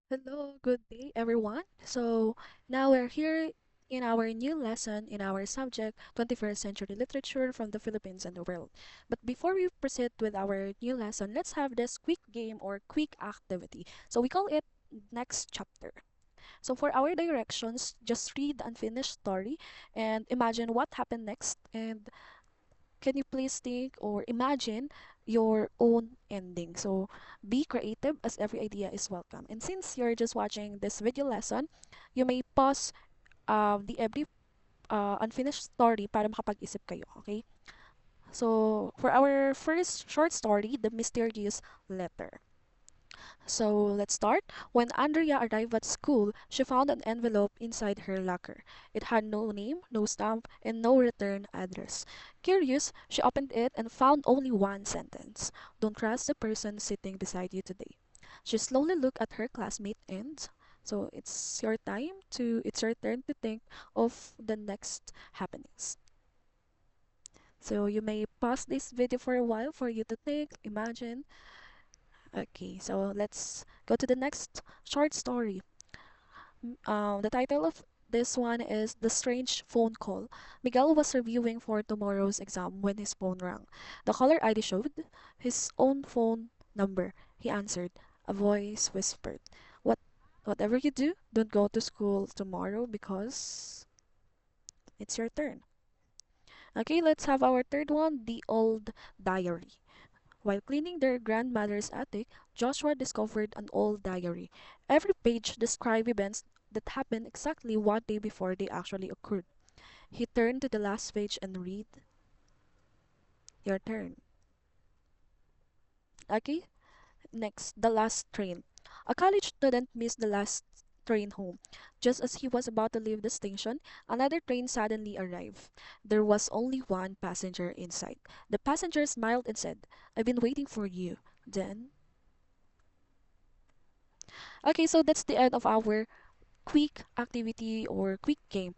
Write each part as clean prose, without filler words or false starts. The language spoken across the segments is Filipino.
Hello, good day everyone. So now we're here in our new lesson in our subject 21st century literature from the Philippines and the world. But before we proceed with our new lesson, let's have this quick game or quick activity. So we call it next chapter. So for our directions, just read the unfinished story and imagine what happened next, and can you please think or imagine your own ending? So be creative as every idea is welcome. And since you're just watching this video lesson, you may pause the every unfinished story para makapag-isip kayo, okay? So for our first short story, The Mysterious Letter. So let's start. When Andrea arrived at school, she found an envelope inside her locker. It had no name, no stamp, and no return address. Curious, she opened it and found only one sentence: "Don't trust the person sitting beside you today." She slowly looked at her classmate and so it's your turn to think of the next happenings. So you may pause this video for a while for you to think, imagine. Okay, so let's go to the next short story. The title of this one is The Strange Phone Call. Miguel was reviewing for tomorrow's exam when his phone rang. The caller ID showed his own phone number. He answered. A voice whispered, Whatever you do, don't go to school tomorrow because it's your turn." Okay, let's have our third one, The Old Diary. While cleaning their grandmother's attic, Joshua discovered an old diary. Every page described events that happened exactly 1 day before they actually occurred. He turned to the last page and read, "Your turn." Okay, next, The Last Train. A college student missed the last train home. Just as he was about to leave the station, another train suddenly arrived. There was only one passenger inside. The passenger smiled and said, "I've been waiting for you." Then, okay, so that's the end of our quick activity or quick game.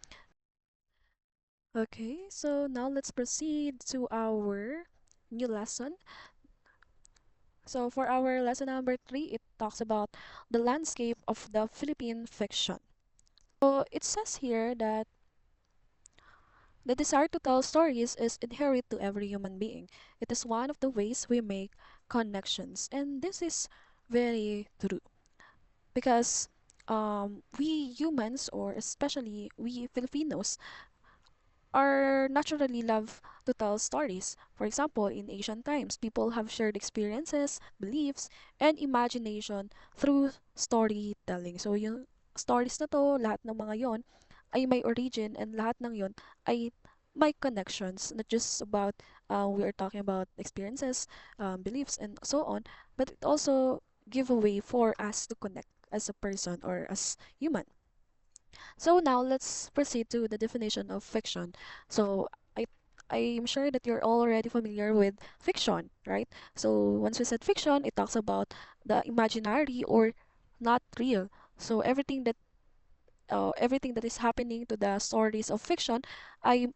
Okay, so now let's proceed to our new lesson. So for our lesson number 3, it talks about the landscape of the Philippine fiction. So it says here that the desire to tell stories is inherent to every human being. It is one of the ways we make connections, and this is very true because we humans, or especially we Filipinos, are naturally love to tell stories. For example, in ancient times, people have shared experiences, beliefs, and imagination through storytelling. So yung stories na to, lahat ng mga yon ay may origin, and lahat ng yon ay may connections, not just about we are talking about experiences, beliefs, and so on, but it also give a way for us to connect as a person or as human. So now let's proceed to the definition of fiction. So I I'm sure that you're already familiar with fiction, right? So once we said fiction, it talks about the imaginary or not real. So everything that is happening to the stories of fiction, I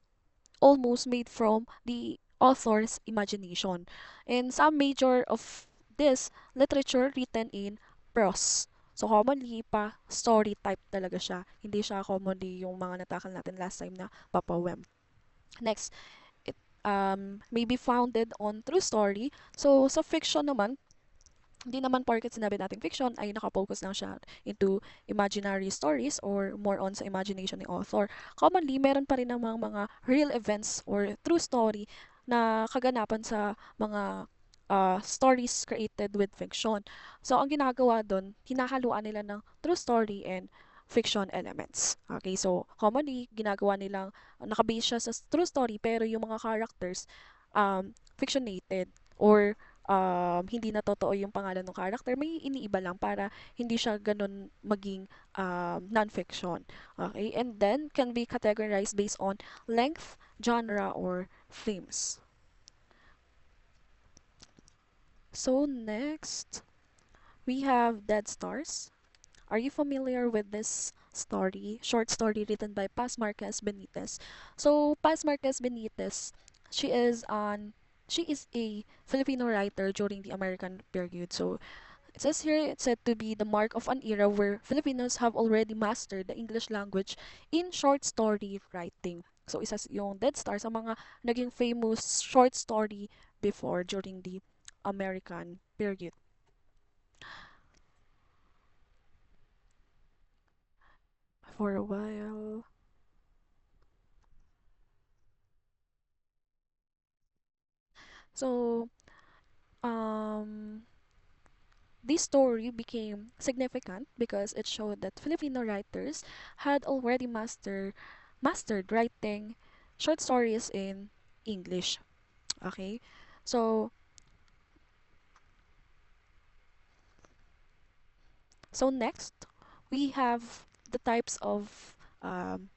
almost made from the author's imagination. And some major of this literature written in prose. So commonly pa story type talaga siya. Hindi siya commonly yung mga natakal natin last time na papoem. Next, it may be founded on true story. So sa fiction naman, hindi naman porket sinabi nating fiction ay nakapokus lang siya into imaginary stories or more on sa imagination ni author. Commonly, meron pa rin namang mga real events or true story na kaganapan sa mga stories created with fiction. So, ang ginagawa doon, hinahaluan nila ng true story and fiction elements. Okay, so commonly, ginagawa nilang nakabase siya sa true story pero yung mga characters fictionated or hindi na totoo yung pangalan ng character, may iniiba lang para hindi siya ganun maging non-fiction. Okay? And then, can be categorized based on length, genre, or themes. So, next, we have Dead Stars. Are you familiar with this story, short story written by Paz Marquez Benitez? So, Paz Marquez Benitez, she is an she is a Filipino writer during the American period. So, It says here it's said to be the mark of an era where Filipinos have already mastered the English language in short story writing. So isa yung Dead Star sa mga naging famous short story before during the American period. For a while. So, um, this story became significant because it showed that Filipino writers had already mastered writing short stories in English. Okay? So, next, we have the types of um,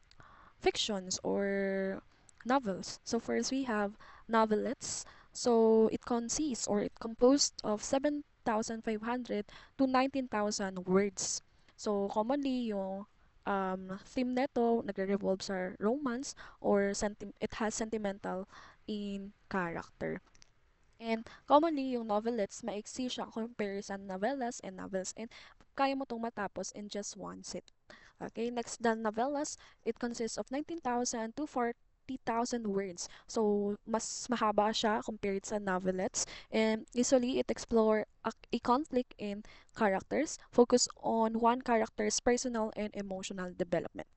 fictions or novels. So first we have novelettes. So it consists or it composed of 7,500 to 19,000 words. So commonly yung theme neto nagre-revolve sa romance or it has sentimental in character. And commonly, yung novelettes, maiksi siya compare sa novellas and novels. And kaya mo itong matapos in just one sit. Okay, next, the novellas, it consists of 19,000 to 40,000 words. So, mas mahaba siya compared sa novelettes. And usually, it explore a conflict in characters, focus on one character's personal and emotional development.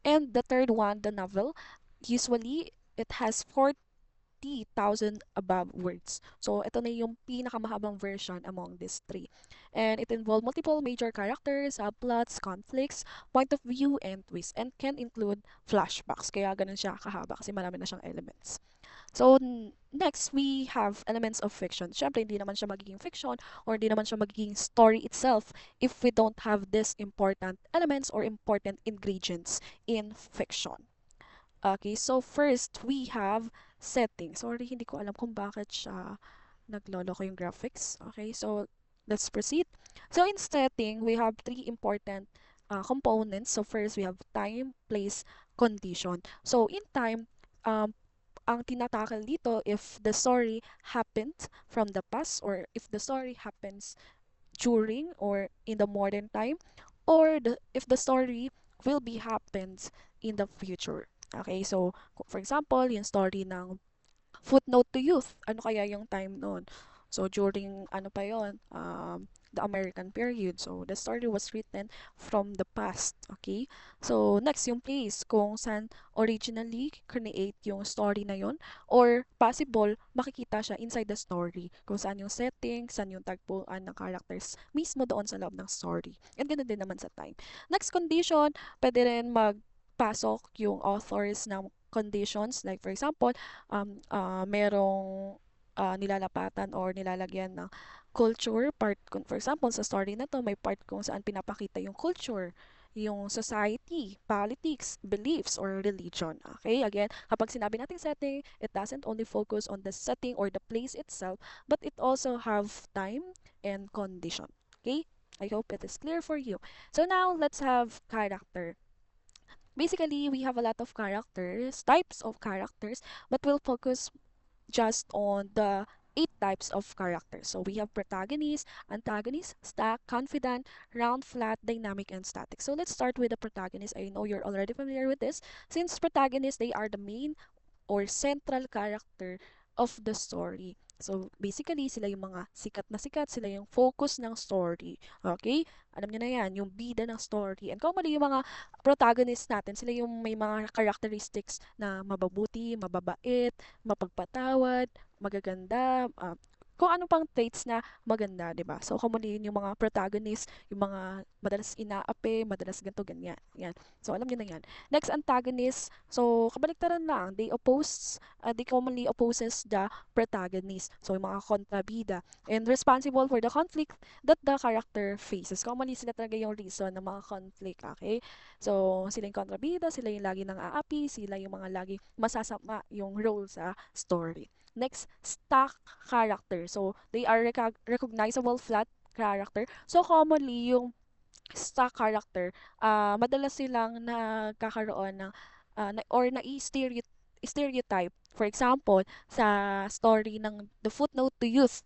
And the third one, the novel, usually, it has 40,000 above words. So, ito na yung pinakamahabang version among these three. And it involves multiple major characters, plots, conflicts, point of view, and twist. And can include flashbacks. Kaya ganun siya kahaba kasi marami na siyang elements. So, next, we have elements of fiction. Siyempre, hindi naman siya magiging fiction or hindi naman siya magiging story itself if we don't have these important elements or important ingredients in fiction. Okay, so first we have setting. Sorry, hindi ko alam kung bakit siya naglolo ko yung graphics. Okay, so let's proceed. So in setting, we have three important components. So first, we have time, place, condition. So in time, ang tinatakal dito if the story happened from the past or if the story happens during or in the modern time or if the story will be happens in the future. Okay, so for example, yung story ng Footnote to Youth, ano kaya yung time noon? So during ano pa yon, the American period. So the story was written from the past. Okay? So next yung place kung saan originally create yung story na yon or possible makikita siya inside the story kung saan yung setting, saan yung tagpuan ng characters mismo doon sa loob ng story. And ganun din naman sa time. Next condition, pwede rin magpasok yung authors ng conditions like for example merong nilalapatan or nilalagyan ng culture part. For example, sa story na to, may part kung saan pinapakita yung culture, yung society, politics, beliefs, or religion. Okay? Again, kapag sinabi natin setting, it doesn't only focus on the setting or the place itself, but it also have time and condition. Okay? I hope it is clear for you. So now, let's have character. Basically, we have a lot of characters, types of characters, but we'll focus just on the eight types of characters. So we have protagonist, antagonist, stack, confidant, round, flat, dynamic, and static. So let's start with the protagonist. I know you're already familiar with this. Since protagonists, they are the main or central character of the story. So, basically, sila yung mga sikat na sikat, sila yung focus ng story. Okay? Alam niyo na yan, yung bida ng story. And commonly, yung mga protagonists natin, sila yung may mga characteristics na mababuti, mababait, mapagpatawad, magaganda, kung ano pang traits na maganda, 'di ba? So commonly yun yung mga protagonist, yung mga madalas inaapi, madalas ganto ganyan. Yan. So alam niyo na 'yan. Next, antagonist. So kabaliktaran lang, they commonly opposes the protagonist. So yung mga kontrabida and responsible for the conflict that the character faces. Commonly sila talaga yung reason ng mga conflict, okay? So sila yung kontrabida, sila yung lagi nang aapi, sila yung mga lagi masasama yung role sa story. Next, stock character. So, they are recognizable flat character. So, commonly, yung stock character, madalas silang nagkakaroon ng, or stereotype. For example, sa story ng The Footnote to Youth.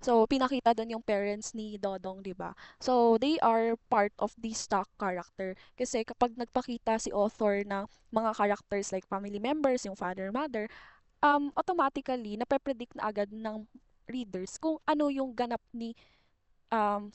So, pinakita doon yung parents ni Dodong, 'di ba? So, they are part of the stock character. Kasi kapag nagpakita si author ng mga characters like family members, yung father, mother, automatically, nape-predict na agad ng readers kung ano yung ganap ni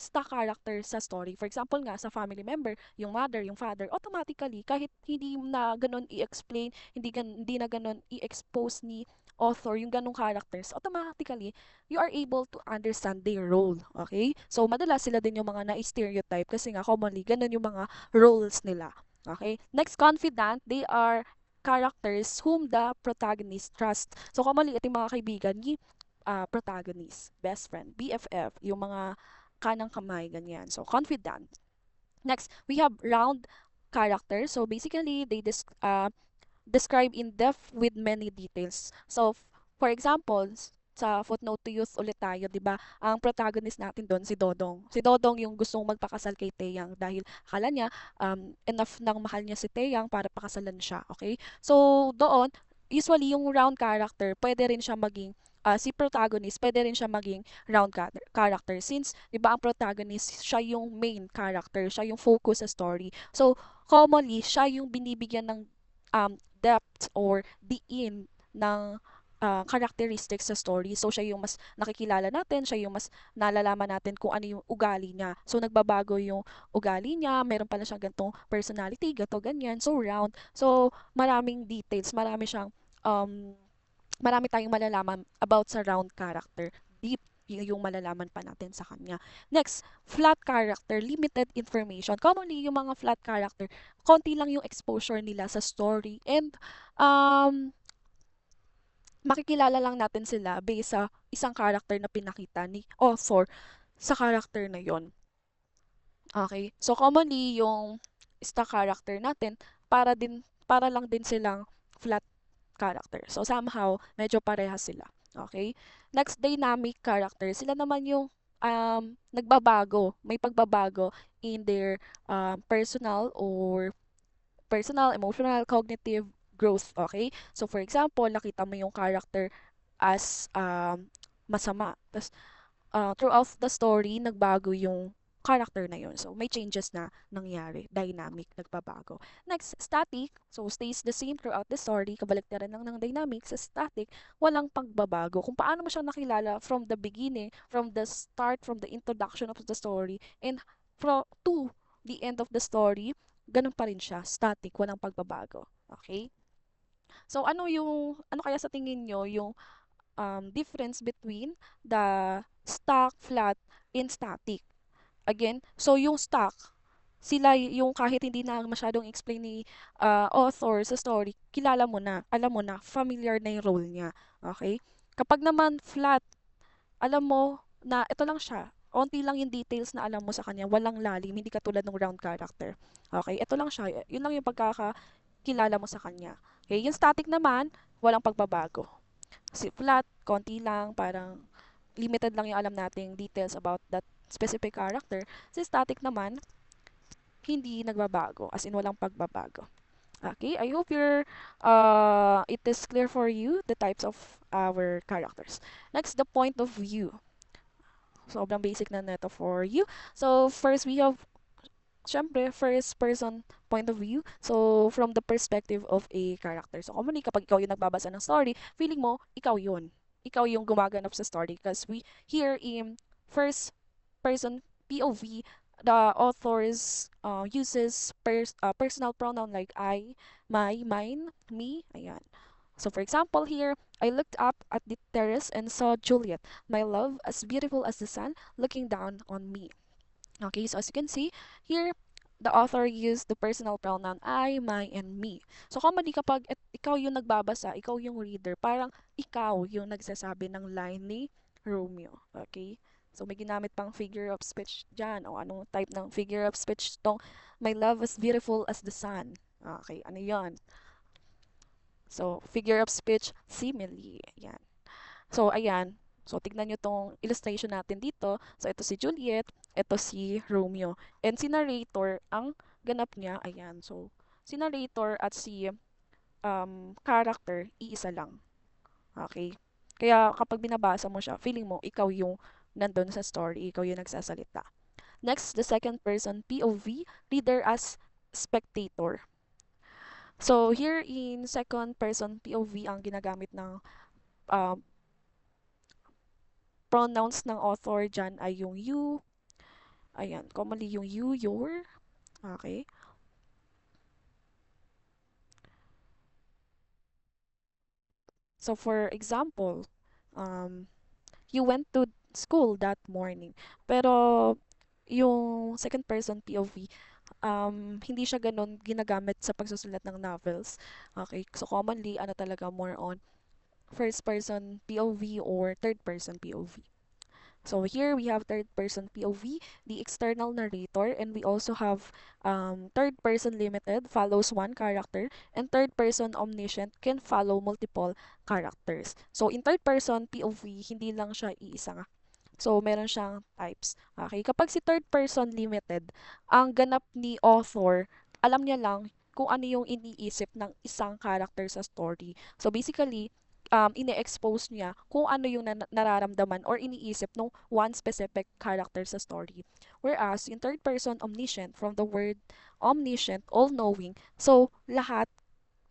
stock character sa story. For example nga, sa family member, yung mother, yung father, automatically, kahit hindi na ganun i-explain, hindi na ganun i-expose ni author yung ganong characters, automatically, you are able to understand their role. Okay? So, madalas sila din yung mga na-stereotype kasi nga, commonly, ganun yung mga roles nila. Okay? Next, confident, they are characters whom the protagonist trust. So, commonly, ito yung mga kaibigan ni protagonist, best friend, BFF, yung mga kanang kamay, ganyan. So, confident. Next, we have round characters. So, basically, they describe in depth with many details. So, for example, sa footnote to youth ulit tayo, 'di ba? Ang protagonist natin doon si Dodong. Si Dodong yung gustong magpakasal kay Taeyang dahil akala niya enough nang mahal niya si Taeyang para pakasalan siya, okay? So, doon usually yung round character, pwede rin siya maging si protagonist, pwede rin siya maging round character since 'di ba ang protagonist siya yung main character, siya yung focus sa story. So, commonly siya yung binibigyan ng depth or diin ng characteristics sa story. So, siya yung mas nakikilala natin, siya yung mas nalalaman natin kung ano yung ugali niya. So, nagbabago yung ugali niya, meron pala siyang ganitong personality, gato, ganyan. So, round. So, maraming details, um, marami tayong malalaman about sa round character. Deep yung malalaman pa natin sa kanya. Next, flat character, limited information. Commonly, yung mga flat character, konti lang yung exposure nila sa story and um, makikilala lang natin sila based sa isang character na pinakita ni author sa character na yon. Okay? So, commonly, yung stock character natin, para lang din silang flat character. So, somehow, medyo parehas sila. Okay? Next, dynamic character. Sila naman yung nagbabago, may pagbabago in their personal, emotional, cognitive growth. Okay? So, for example, nakita mo yung character as masama. Tapos, throughout the story, nagbago yung character na yun. So, may changes na nangyari. Dynamic, nagbabago. Next, static. So, stays the same throughout the story. Kabaliktaran lang ng dynamic. Sa static, walang pagbabago. Kung paano mo siya nakilala from the beginning, from the start, from the introduction of the story, and to the end of the story, ganun pa rin siya. Static, walang pagbabago. Okay? So, ano kaya sa tingin nyo yung difference between the stock, flat, and static. Again, so yung stock, sila yung kahit hindi na masyadong explain ni author sa story, kilala mo na, alam mo na, familiar na yung role niya. Okay? Kapag naman flat, alam mo na ito lang siya. Onti lang yung details na alam mo sa kanya, walang lalim, hindi katulad ng round character. Okay? Ito lang siya. Yun lang yung pagkakakilala mo sa kanya. Okay? Yung static naman, walang pagbabago. Si flat, konti lang, parang limited lang yung alam nating details about that specific character. Si static naman, hindi nagbabago, as in walang pagbabago. Okay, I hope it is clear for you the types of our characters. Next, the point of view. Sobrang basic na neto for you. So, first we have syempre, first person point of view. So, from the perspective of a character. So, commonly, kapag ikaw yung nagbabasa ng story, feeling mo, ikaw yun. Ikaw yung gumaganap sa story. Because we, here in first person POV, the authors uses personal pronoun like I, my, mine, me. Ayan. So, for example, here, I looked up at the terrace and saw Juliet, my love, as beautiful as the sun, looking down on me. Okay, so as you can see, here, the author used the personal pronoun I, my, and me. So, commonly kapag ikaw yung nagbabasa, ikaw yung reader, parang ikaw yung nagsasabi ng line ni Romeo. Okay? So, may ginamit pang figure of speech dyan. O anong type ng figure of speech tong my love as beautiful as the sun. Okay, ano yon? So, figure of speech, simile. Yan. So, ayan. So, tignan nyo tong illustration natin dito. So, ito si Juliet, ito si Romeo. And si narrator, ang ganap niya, ayan. So, si narrator at si character, iisa lang. Okay? Kaya kapag binabasa mo siya, feeling mo, ikaw yung nandun sa story, ikaw yung nagsasalita. Next, the second person POV, reader as spectator. So here in second person POV, ang ginagamit ng um, pronouns ng author dyan ay yung you, ayan, commonly yung you, your, okay? So for example, um, you went to school that morning. Pero yung second person POV, hindi siya ganun ginagamit sa pagsusulat ng novels. Okay, so commonly, ano talaga, more on first person POV or third person POV. So here we have third person POV, the external narrator, and we also have third person limited follows one character, and third person omniscient can follow multiple characters. So in third person POV, hindi lang siya iisa nga. So meron siyang types. Okay, kapag si third person limited, ang ganap ni author, alam niya lang kung ano yung iniisip ng isang character sa story. So basically, ine-expose niya kung ano yung nararamdaman or iniisip ng one specific character sa story. Whereas, yung third person omniscient, from the word omniscient, all-knowing, so lahat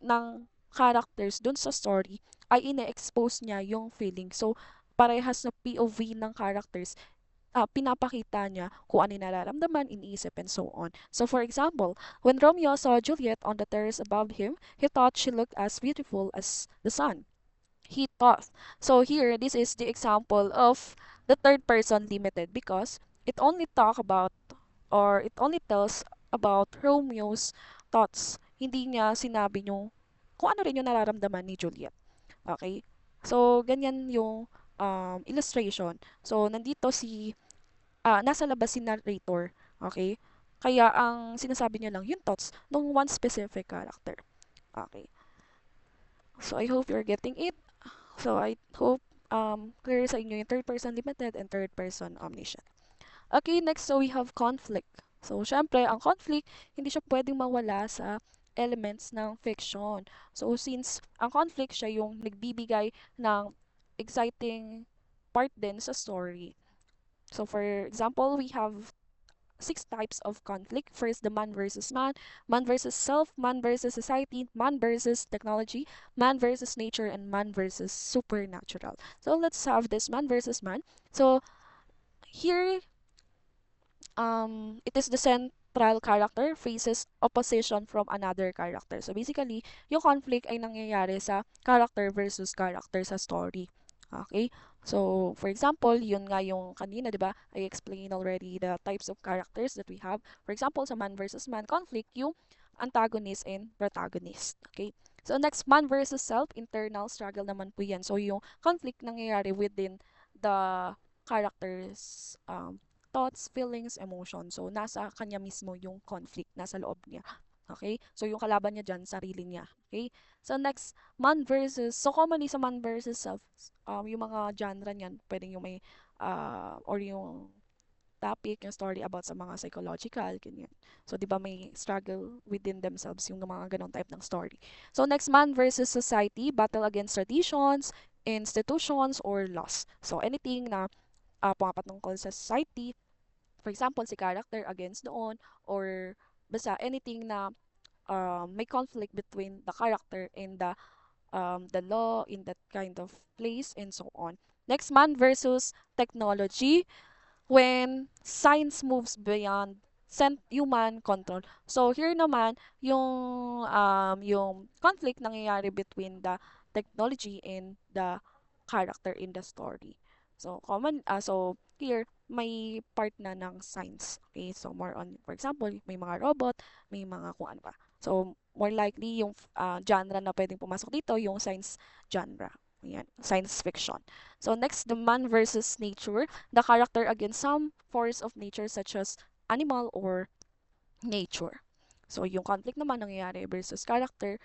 ng characters dun sa story ay ine-expose niya yung feeling. So, parehas na POV ng characters, pinapakita niya kung ano yung nararamdaman, iniisip, and so on. So, for example, when Romeo saw Juliet on the terrace above him, he thought she looked as beautiful as the sun. He thought. So here, this is the example of the third person limited because it only talk about or it only tells about Romeo's thoughts. Hindi niya sinabi yung kung ano rin yung nararamdaman ni Juliet. Okay? So, ganyan yung illustration. So, nandito nasa labas si narrator. Okay? Kaya ang sinasabi niya lang yung thoughts ng one specific character. Okay. So, I hope you're getting it. So, I hope clear sa inyo yung third person limited and third person omniscient. Okay, next, so we have conflict. So, syempre, ang conflict, hindi siya pwedeng mawala sa elements ng fiction. So, since ang conflict siya yung nagbibigay ng exciting part din sa story. So, for example, we have six types of conflict. First, the man versus self, man versus society, man versus technology, man versus nature, and man versus supernatural. So, let's have this man versus man. So, here it is the central character faces opposition from another character. So basically, yung conflict ay nangyayari sa character versus character sa story. Okay? So, for example, yun nga yung kanina, di ba? I explained already the types of characters that we have. For example, sa man versus man conflict, yung antagonist and protagonist. Okay? So, next, man versus self, internal struggle naman po yan. So, yung conflict nangyayari within the characters thoughts, feelings, emotions. So, nasa kanya mismo yung conflict, nasa loob niya. Okay? So, yung kalaban niya dyan, sarili niya. Okay? So, next, so commonly sa man versus self, yung mga genre niyan, pwedeng yung may, or yung topic, yung story about sa mga psychological, ganyan. So, di ba may struggle within themselves yung mga ganong type ng story. So, next, man versus society, battle against traditions, institutions, or laws. So, anything na pumapatungkol sa society, for example, si character against doon, or basta anything na may conflict between the character and the law in that kind of place and so on. Next, man versus technology, when science moves beyond human control. So here naman yung conflict nangyayari between the technology and the character in the story. So so here may part na ng science. Okay? So more on, for example, may mga robot, may mga kung ano pa. So more likely yung genre na pwedeng pumasok dito yung science genre. Ayan, science fiction. So next, the man versus nature, the character against some force of nature such as animal or nature. So yung conflict naman nangyayari versus character,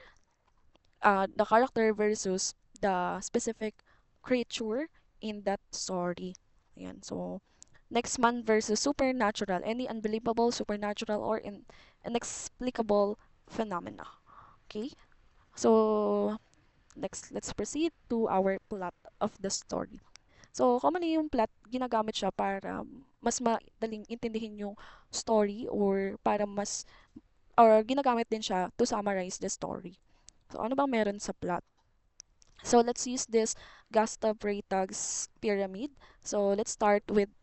the character versus the specific creature in that story. Ayan, so next, man versus supernatural, any unbelievable, supernatural, or inexplicable phenomena. Okay, so next, let's proceed to our plot of the story. So, commonly yung plot, ginagamit siya para mas madaling intindihin yung story or para mas, or ginagamit din siya to summarize the story. So, ano bang meron sa plot? So, let's use this Gustav Freytag's pyramid. So, let's start with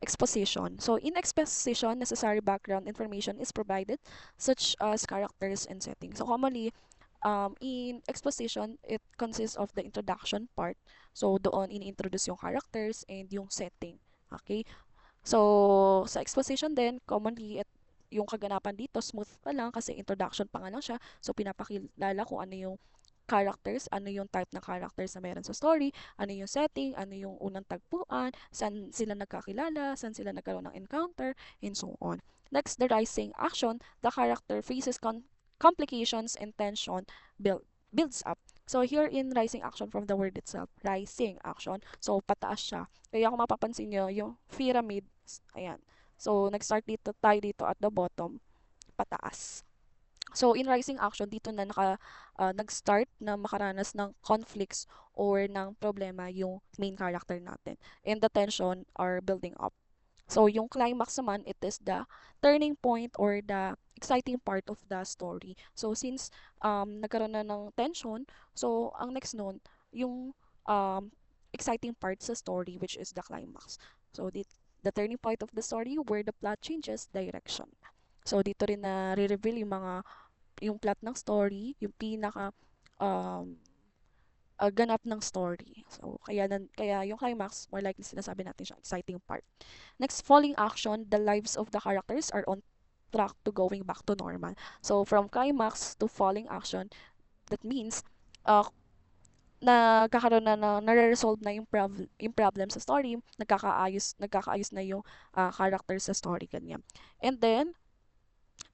exposition. So, in exposition, necessary background information is provided, such as characters and settings. So, commonly, in exposition, it consists of the introduction part. So, doon ini-introduce yung characters and yung setting. Okay? So, sa exposition din, commonly, yung kaganapan dito, smooth pa lang kasi introduction pa nga lang siya. So, pinapakilala kung ano yung characters, ano yung type ng characters na meron sa story, ano yung setting, ano yung unang tagpuan, saan sila nagkakilala, saan sila nagkaroon ng encounter, and so on. Next, the rising action, the character faces complications and tension builds up. So here in rising action from the word itself, rising action. So pataas siya. Kaya kung mapapansin nyo, yung pyramid, ayan. So nag-start dito tayo dito at the bottom, pataas. So in rising action, dito na nag-start na makaranas ng conflicts or ng problema yung main character natin. And the tension are building up. So, yung climax naman, it is the turning point or the exciting part of the story. So, since nagkaroon na ng tension, so, ang next nun, yung exciting part sa story, which is the climax. So, the turning point of the story where the plot changes direction. So, dito rin na re-reveal yung plot ng story, yung pinaka um, ganap ng story. So, kaya yung climax, more likely sinasabi natin siya, exciting part. Next, falling action, the lives of the characters are on track to going back to normal. So, from climax to falling action, that means, uh, nagkakaroon na nare-resolve na yung problem sa story, nagkakaayos na yung character sa story, ganyan. And then,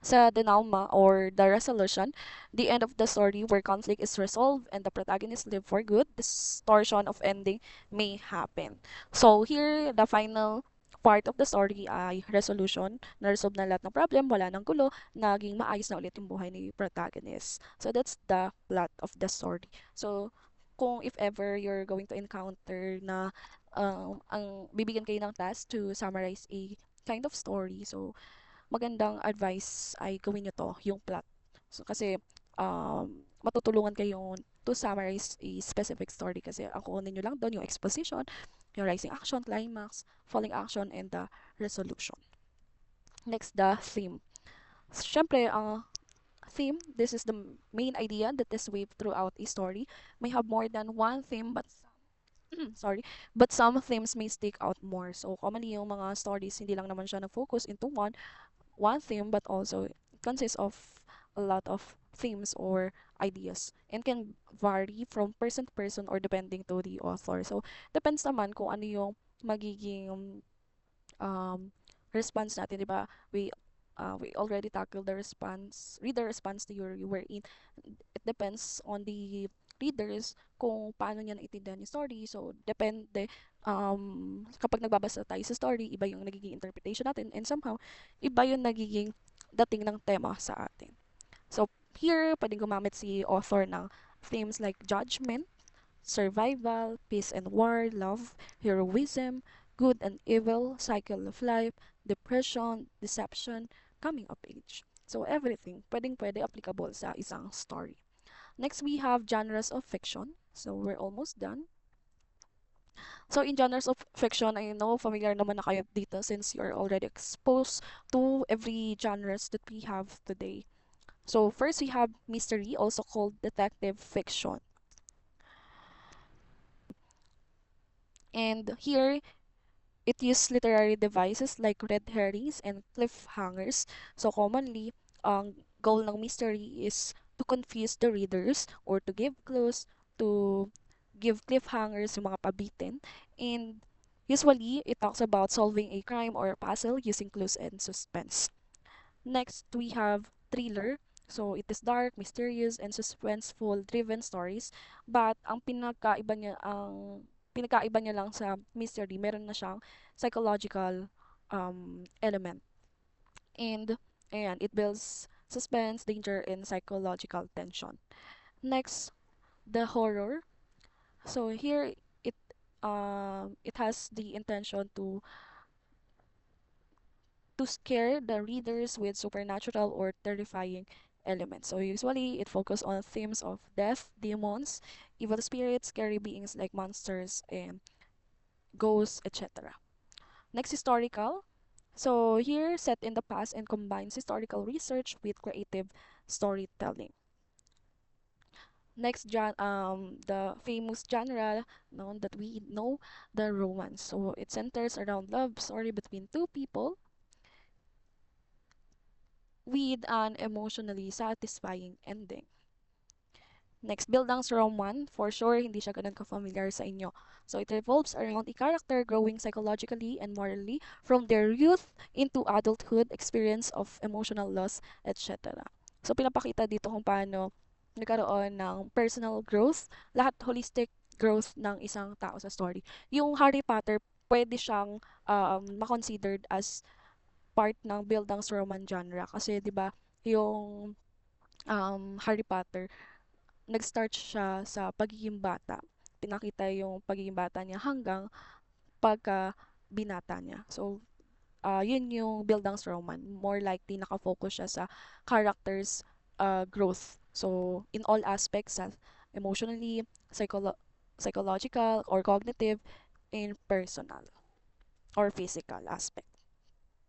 sa denouement or the resolution, the end of the story where conflict is resolved and the protagonist live for good, distortion of ending may happen. So here, the final part of the story ay resolution. Na-resolve na lahat ng problem, wala nang gulo, naging maayos na ulit yung buhay ni protagonist. So that's the plot of the story. So kung if ever you're going to encounter na ang bibigyan kayo ng task to summarize a kind of story, so magandang advice ay gawin nyo to, yung plot. So, kasi matutulungan kayo to summarize a specific story kasi ang kukunin nyo lang doon yung exposition, yung rising action, climax, falling action, and the resolution. Next, the theme. Siyempre, ang theme, this is the main idea that is waved throughout a story. May have more than one theme, but sorry, but some themes may stick out more. So, commonly yung mga stories, hindi lang naman siya na-focus into one theme, but also it consists of a lot of themes or ideas and can vary from person to person or depending to the author. So, depends naman kung ano yung magiging um, response natin, di ba? We already tackled the response, reader response theory wherein it depends on the readers kung paano niya naintindihan yung story. So, depende, kapag nagbabasa tayo sa story, iba yung nagiging interpretation natin and somehow, iba yung nagiging dating ng tema sa atin. So, here, pwedeng gumamit si author ng themes like judgment, survival, peace and war, love, heroism, good and evil, cycle of life, depression, deception, coming of age. So, everything, pwede applicable sa isang story. Next, we have genres of fiction. So, we're almost done. So, in genres of fiction, I know familiar naman na kayo dito since you're already exposed to every genres that we have today. So, first we have mystery, also called detective fiction. And here, it uses literary devices like red herrings and cliffhangers. So, commonly, ang goal ng mystery is to confuse the readers or to give clues, to give cliffhangers, yung mga pabitin. And usually, it talks about solving a crime or a puzzle using clues and suspense. Next, we have thriller. So, it is dark, mysterious, and suspenseful driven stories. But, ang pinagkaiba niya lang sa mystery, meron na siyang psychological element. And, ayan, it builds suspense, danger, and psychological tension. Next, the horror. So, here, it it has the intention to scare the readers with supernatural or terrifying elements. So usually it focuses on themes of death, demons, evil spirits, scary beings like monsters and ghosts, etc. Next, historical. So here, set in the past and combines historical research with creative storytelling. Next, the famous genre known that we know, the romance. So it centers around love story between two people with an emotionally satisfying ending. Next, Bildungsroman. For sure, hindi siya ganun ka-familiar sa inyo. So, it revolves around a character growing psychologically and morally from their youth into adulthood, experience of emotional loss, etc. So, pinapakita dito kung paano nagkaroon ng personal growth, lahat holistic growth ng isang tao sa story. Yung Harry Potter, pwede siyang ma-considered as part ng Bildungsroman genre kasi 'di ba yung Harry Potter nag-start siya sa pagiging bata. Pinakita yung pagiging bata niya hanggang pagka binata niya. So, yun yung Bildungsroman. More likely nakafocus siya sa characters growth. So, in all aspects, emotionally, psychological, or cognitive, and personal, or physical aspect.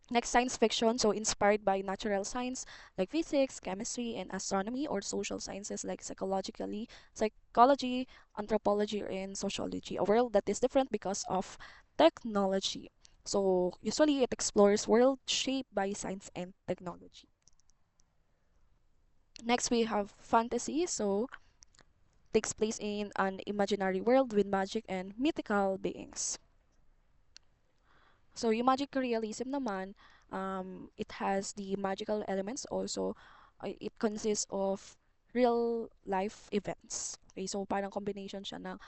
Next, science fiction, so inspired by natural science like physics, chemistry, and astronomy, or social sciences like psychology, anthropology, and sociology. A world that is different because of technology. So usually it explores world shaped by science and technology. Next, we have fantasy, so takes place in an imaginary world with magic and mythical beings. So yung magic realism naman, it has the magical elements also. It consists of real life events. Okay, so parang combination siya ng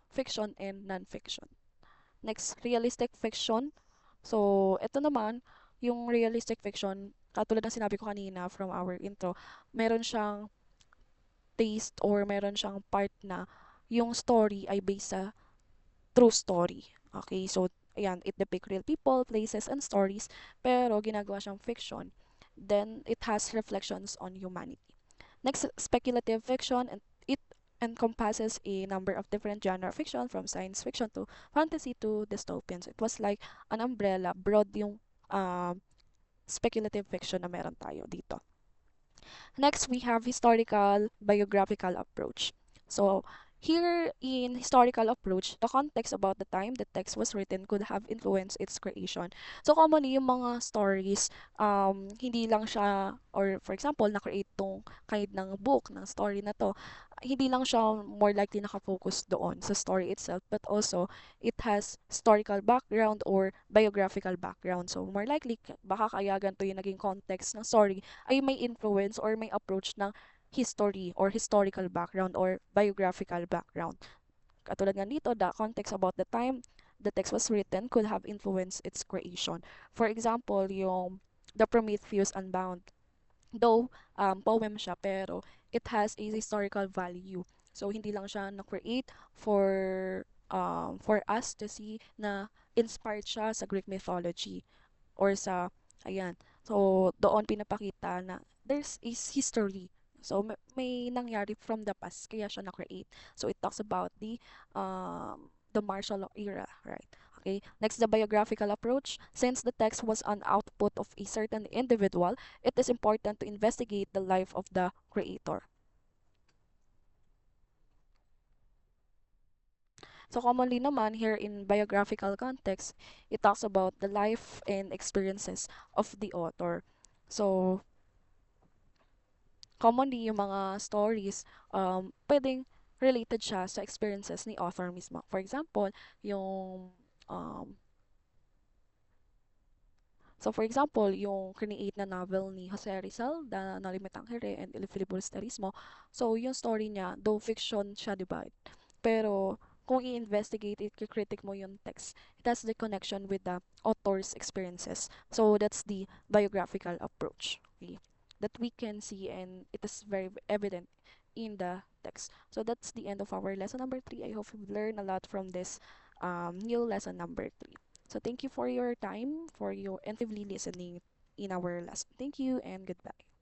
fiction and non-fiction. Next, realistic fiction. So ito naman, yung realistic fiction, katulad ng sinabi ko kanina from our intro, meron siyang taste or meron siyang part na yung story ay based sa true story. Okay, so ayan, it depict real people, places, and stories, pero ginagawa siyang fiction. Then, it has reflections on humanity. Next, speculative fiction, and it encompasses a number of different genre of fiction, from science fiction to fantasy to dystopians. It was like an umbrella, broad yung speculative fiction na meron tayo dito. Next, we have historical biographical approach. So, here in historical approach, the context about the time the text was written could have influenced its creation. So, commonly, yung mga stories, hindi lang siya, or for example, na-create tong kind ng book, ng story na to, hindi lang siya more likely nakafocus doon sa story itself, but also, it has historical background or biographical background. So, more likely, baka kaya ganito yung naging context ng story ay may influence or may approach ng history or historical background or biographical background. Katulad nga dito, the context about the time the text was written could have influenced its creation. For example, yung The Prometheus Unbound. Though, poem siya, pero it has a historical value. So, hindi lang siya na-create for us to see na inspired siya sa Greek mythology or sa, ayan. So, doon pinapakita na there's is history. So, may nangyari from the past, kaya siya na-create. So, it talks about the martial law era, right? Okay. Next, the biographical approach. Since the text was an output of a certain individual, it is important to investigate the life of the creator. So commonly naman here in biographical context, it talks about the life and experiences of the author. So commonly yung mga stories, pwedeng related siya sa experiences ni author mismo. For example, yung um, so for example, yung create na novel ni Jose Rizal, The Nalimitang Here and El Filibusterismo. So yung story niya, though fiction siya, di ba? Pero kung i-investigate, i-critic mo yung text, it has the connection with the author's experiences. So that's the biographical approach, okay, that we can see, and it is very evident in the text. So that's the end of our lesson number 3. I hope you've learned a lot from this new lesson number 3. So thank you for your time, for your attentively listening in our lesson. Thank you and goodbye.